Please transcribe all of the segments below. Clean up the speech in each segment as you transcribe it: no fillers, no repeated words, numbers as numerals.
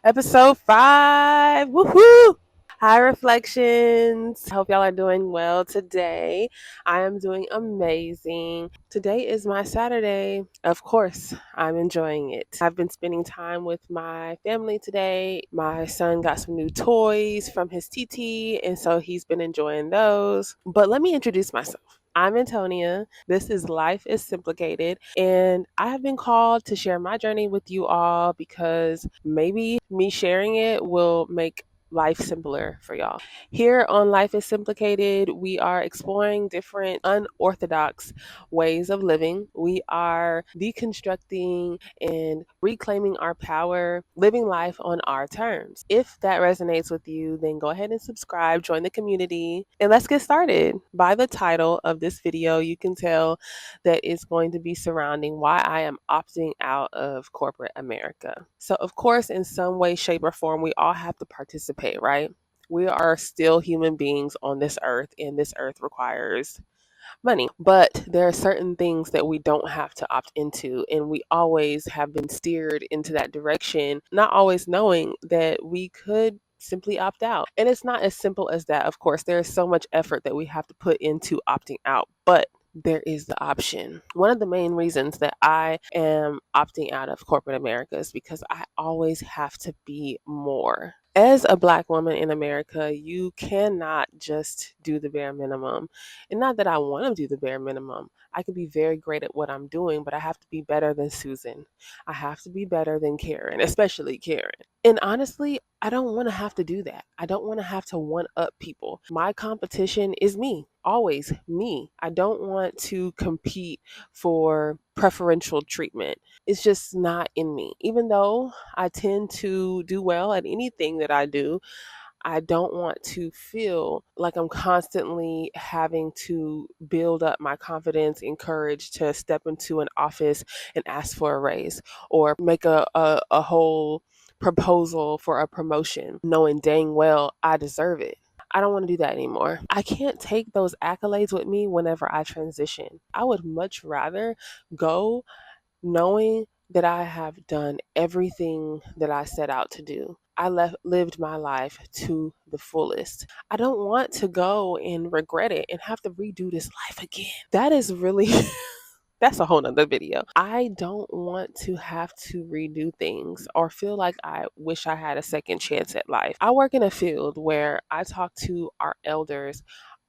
Episode 5. Woohoo! Hi, Reflections. Hope y'all are doing well today. I am doing amazing. Today is my Saturday. Of course, I'm enjoying it. I've been spending time with my family today. My son got some new toys from his TT, and so he's been enjoying those. But let me introduce myself. I'm Antonia. This is Life is Simplicated, and I have been called to share my journey with you all because maybe me sharing it will make life simpler for y'all. Here on Life is Simplicated, we are exploring different unorthodox ways of living. We are deconstructing and reclaiming our power, living life on our terms. If that resonates with you, then go ahead and subscribe, join the community, and let's get started. By the title of this video, you can tell that it's going to be surrounding why I am opting out of corporate America. So, of course, in some way, shape, or form, we all have to participate, right? We are still human beings on this earth, and this earth requires money. But there are certain things that we don't have to opt into, and we always have been steered into that direction, not always knowing that we could simply opt out. And it's not as simple as that. Of course, there is so much effort that we have to put into opting out, but there is the option. One of the main reasons that I am opting out of corporate America is because I always have to be more. As a Black woman in America, you cannot just do the bare minimum. And not that I want to do the bare minimum. I could be very great at what I'm doing, but I have to be better than Susan. I have to be better than Karen, especially Karen. And honestly, I don't want to have to do that. I don't want to have to one up people. My competition is me, always me. I don't want to compete for preferential treatment. It's just not in me. Even though I tend to do well at anything that I do, I don't want to feel like I'm constantly having to build up my confidence and courage to step into an office and ask for a raise or make a whole proposal for a promotion, knowing dang well I deserve it. I don't want to do that anymore. I can't take those accolades with me whenever I transition. I would much rather go knowing that I have done everything that I set out to do. Lived my life to the fullest. I don't want to go and regret it and have to redo this life again. That is really that's a whole nother video. I don't want to have to redo things or feel like I wish I had a second chance at life. I work in a field where I talk to our elders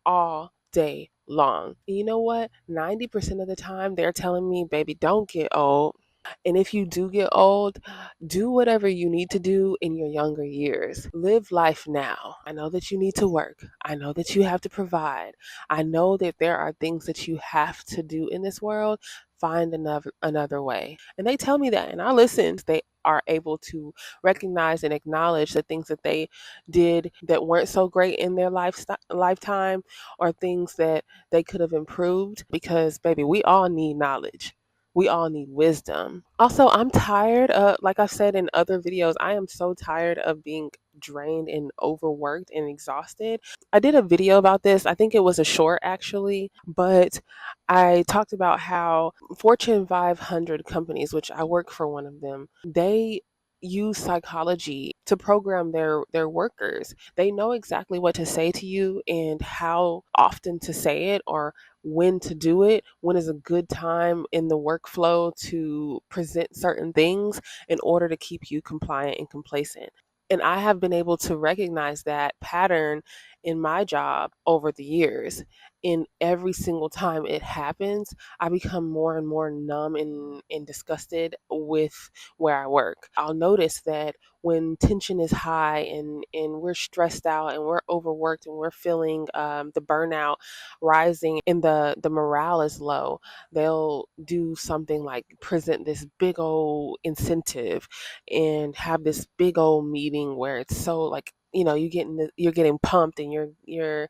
all day long. And you know what? 90% of the time, they're telling me, baby, don't get old. And if you do get old, do whatever you need to do in your younger years. Live life now. I know that you need to work. I know that you have to provide. I know that there are things that you have to do in this world. Find another way. And they tell me that, and I listen. They are able to recognize and acknowledge the things that they did that weren't so great in their lifetime, or things that they could have improved, because baby, we all need knowledge. We all need wisdom. Also, I'm tired of, like I've said in other videos, I am so tired of being drained and overworked and exhausted. I did a video about this. I think it was a short actually, but I talked about how Fortune 500 companies, which I work for one of them, they use psychology to program their workers. They know exactly what to say to you and how often to say it, or when to do it, when is a good time in the workflow to present certain things in order to keep you compliant and complacent. And I have been able to recognize that pattern in my job over the years. And every single time it happens, I become more and more numb and disgusted with where I work. I'll notice that when tension is high and we're stressed out and we're overworked and we're feeling the burnout rising and the morale is low, they'll do something like present this big old incentive and have this big old meeting where it's so like, you're getting pumped and you're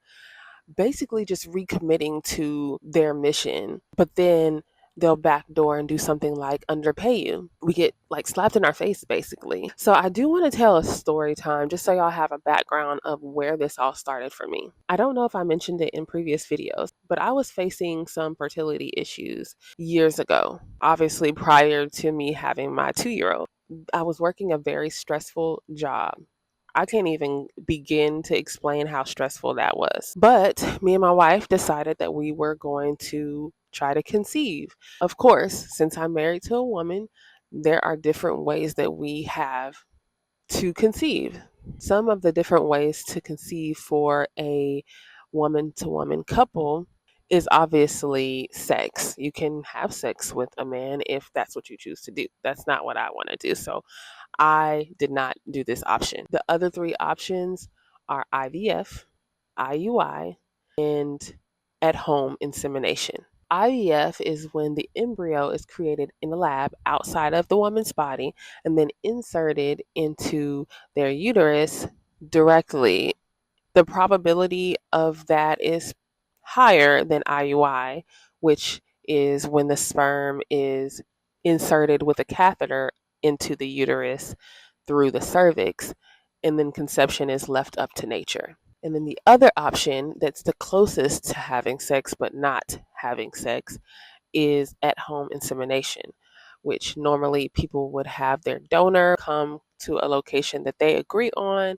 basically just recommitting to their mission. But then they'll backdoor and do something like underpay you. We get like slapped in our face basically. So I do want to tell a story time just so y'all have a background of where this all started for me. I don't know if I mentioned it in previous videos, but I was facing some fertility issues years ago, obviously prior to me having my 2-year-old. I was working a very stressful job. I can't even begin to explain how stressful that was. But me and my wife decided that we were going to try to conceive. Of course, since I'm married to a woman, there are different ways that we have to conceive. Some of the different ways to conceive for a woman to woman couple is obviously sex. You can have sex with a man if that's what you choose to do. That's not what I want to do. So I did not do this option. The other three options are IVF, IUI, and at home insemination. IVF is when the embryo is created in the lab outside of the woman's body and then inserted into their uterus directly. The probability of that is higher than IUI, which is when the sperm is inserted with a catheter into the uterus through the cervix, and then conception is left up to nature. And then the other option that's the closest to having sex but not having sex is at home insemination, which normally people would have their donor come to a location that they agree on.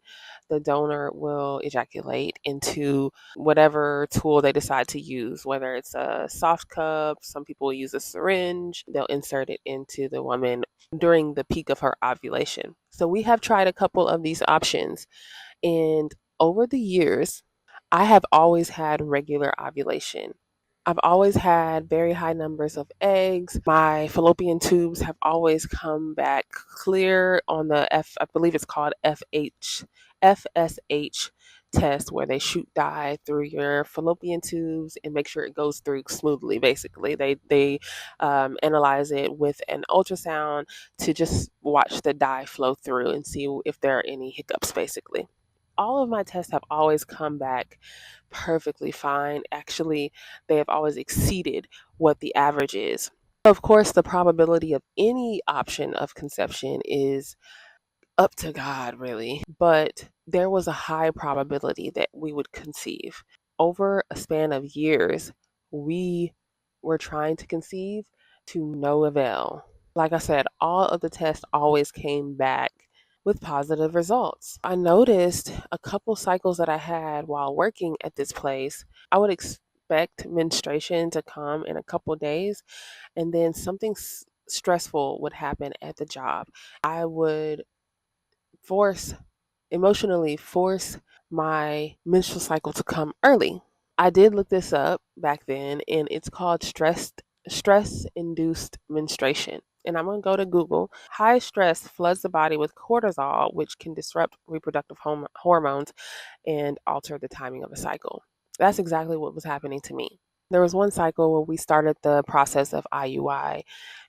The donor will ejaculate into whatever tool they decide to use, whether it's a soft cup, some people use a syringe. They'll insert it into the woman during the peak of her ovulation. So we have tried a couple of these options, and over the years, I have always had regular ovulation. I've always had very high numbers of eggs. My fallopian tubes have always come back clear on the I believe it's called FSH test, where they shoot dye through your fallopian tubes and make sure it goes through smoothly. Basically, they analyze it with an ultrasound to just watch the dye flow through and see if there are any hiccups. Basically, all of my tests have always come back perfectly fine. Actually, they have always exceeded what the average is. Of course, the probability of any option of conception is up to God, really. But there was a high probability that we would conceive. Over a span of years, we were trying to conceive to no avail. Like I said, all of the tests always came back with positive results. I noticed a couple cycles that I had while working at this place. I would expect menstruation to come in a couple days, and then something stressful would happen at the job. I would force emotionally force my menstrual cycle to come early. I did look this up back then, and it's called stress induced menstruation. And I'm going to go to Google. High stress floods the body with cortisol, which can disrupt reproductive hormones and alter the timing of a cycle. That's exactly what was happening to me. There was one cycle where we started the process of IUI.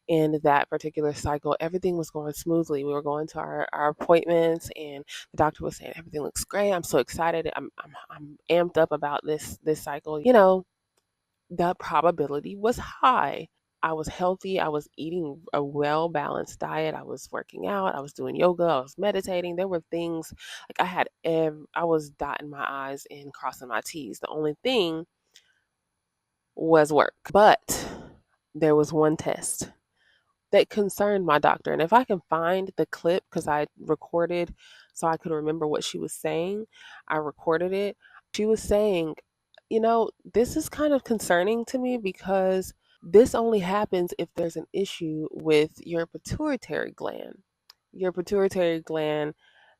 In that particular cycle, everything was going smoothly. We were going to our appointments, and the doctor was saying everything looks great. I'm so excited. I'm amped up about this cycle. The probability was high. I was healthy. I was eating a well balanced diet. I was working out. I was doing yoga. I was meditating. There were things like I was dotting my I's and crossing my T's. The only thing was work. But there was one test that concerned my doctor. And if I can find the clip, because I recorded so I could remember what she was saying, I recorded it. She was saying, this is kind of concerning to me because this only happens if there's an issue with your pituitary gland. Your pituitary gland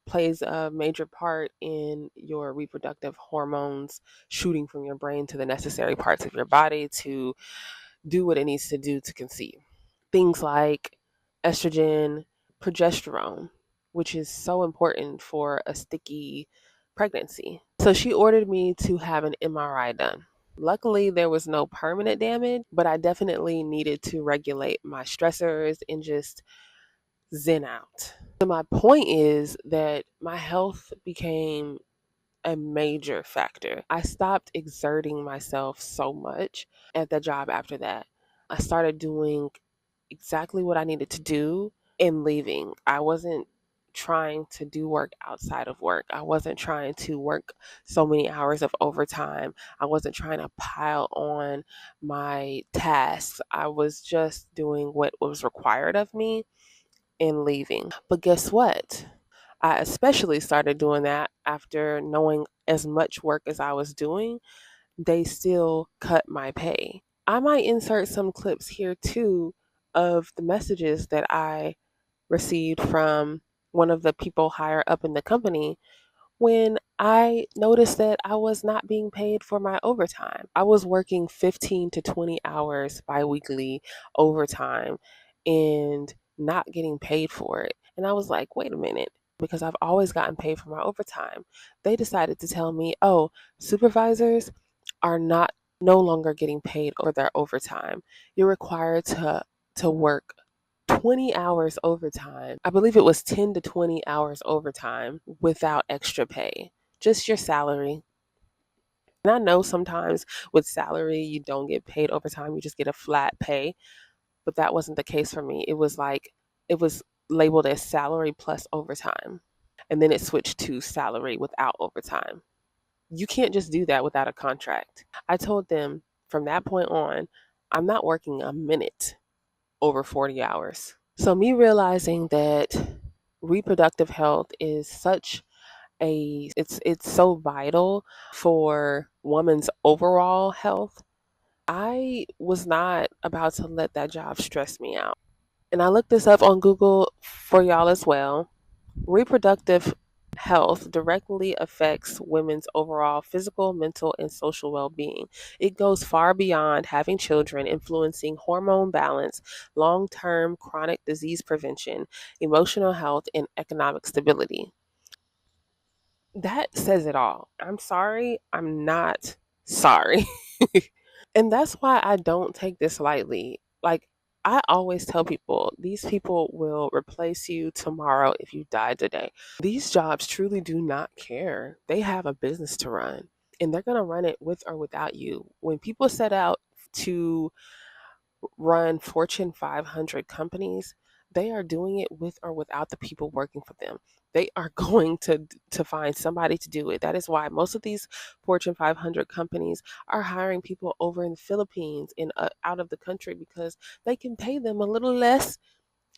plays a major part in your reproductive hormones shooting from your brain to the necessary parts of your body to do what it needs to do to conceive. Things like estrogen, progesterone, which is so important for a sticky pregnancy. So she ordered me to have an MRI done. Luckily, there was no permanent damage, but I definitely needed to regulate my stressors and just zen out. So my point is that my health became a major factor. I stopped exerting myself so much at the job after that. I started doing exactly what I needed to do and leaving. I wasn't trying to do work outside of work. I wasn't trying to work so many hours of overtime. I wasn't trying to pile on my tasks. I was just doing what was required of me and leaving. But guess what? I especially started doing that after knowing as much work as I was doing, they still cut my pay. I might insert some clips here too of the messages that I received from one of the people higher up in the company when I noticed that I was not being paid for my overtime. I was working 15 to 20 hours biweekly overtime and not getting paid for it. And I was like, wait a minute, because I've always gotten paid for my overtime. They decided to tell me, oh, supervisors are not no longer getting paid for their overtime. You're required to work 20 hours overtime. I believe it was 10 to 20 hours overtime without extra pay, just your salary. And I know sometimes with salary, you don't get paid overtime, you just get a flat pay, but that wasn't the case for me. It was labeled as salary plus overtime, and then it switched to salary without overtime. You can't just do that without a contract. I told them from that point on, I'm not working a minute over 40 hours. So me realizing that reproductive health is such a it's so vital for woman's overall health. I was not about to let that job stress me out. And I looked this up on Google for y'all as well. Reproductive health directly affects women's overall physical, mental, and social well being. It goes far beyond having children, influencing hormone balance, long term chronic disease prevention, emotional health, and economic stability. That says it all. I'm sorry, I'm not sorry. And that's why I don't take this lightly. Like, I always tell people, these people will replace you tomorrow if you die today. These jobs truly do not care. They have a business to run and they're going to run it with or without you. When people set out to run Fortune 500 companies, they are doing it with or without the people working for them. They are going to find somebody to do it. That is why most of these Fortune 500 companies are hiring people over in the Philippines and out of the country because they can pay them a little less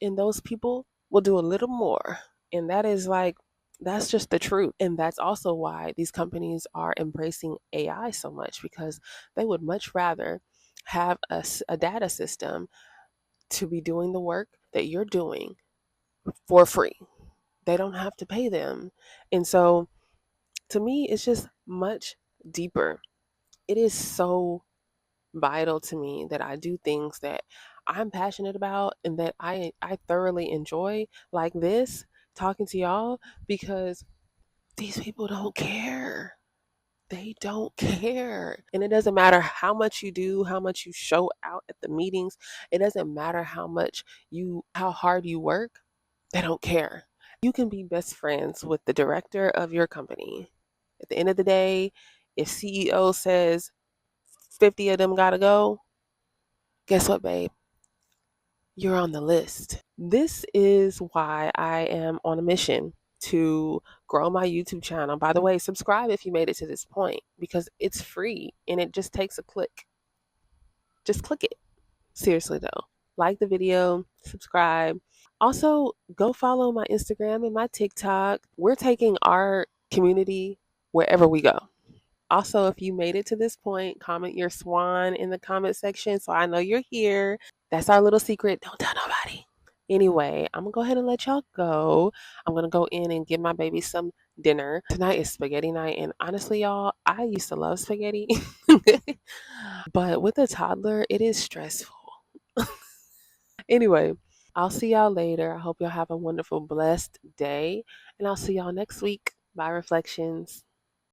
and those people will do a little more. And that is like, that's just the truth. And that's also why these companies are embracing AI so much because they would much rather have a data system to be doing the work that you're doing for free. They don't have to pay them. And so to me, it's just much deeper. It is so vital to me that I do things that I'm passionate about and that I thoroughly enjoy, like this, talking to y'all, because these people don't care. They don't care. And it doesn't matter how much you do, how much you show out at the meetings. It doesn't matter how hard you work. They don't care. You can be best friends with the director of your company. At the end of the day, if CEO says 50 of them gotta go, guess what, babe? You're on the list. This is why I am on a mission to grow my YouTube channel. By the way, subscribe if you made it to this point because it's free and it just takes a click. Just click it. Seriously, though. Like the video, subscribe. Also, go follow my Instagram and my TikTok. We're taking our community wherever we go. Also, if you made it to this point, comment your swan in the comment section so I know you're here. That's our little secret. Don't tell nobody. Anyway, I'm gonna go ahead and let y'all go. I'm gonna go in and give my baby some dinner. Tonight is spaghetti night, and honestly, y'all, I used to love spaghetti, but with a toddler, it is stressful. Anyway, I'll see y'all later. I hope y'all have a wonderful, blessed day, and I'll see y'all next week. Bye, Reflections.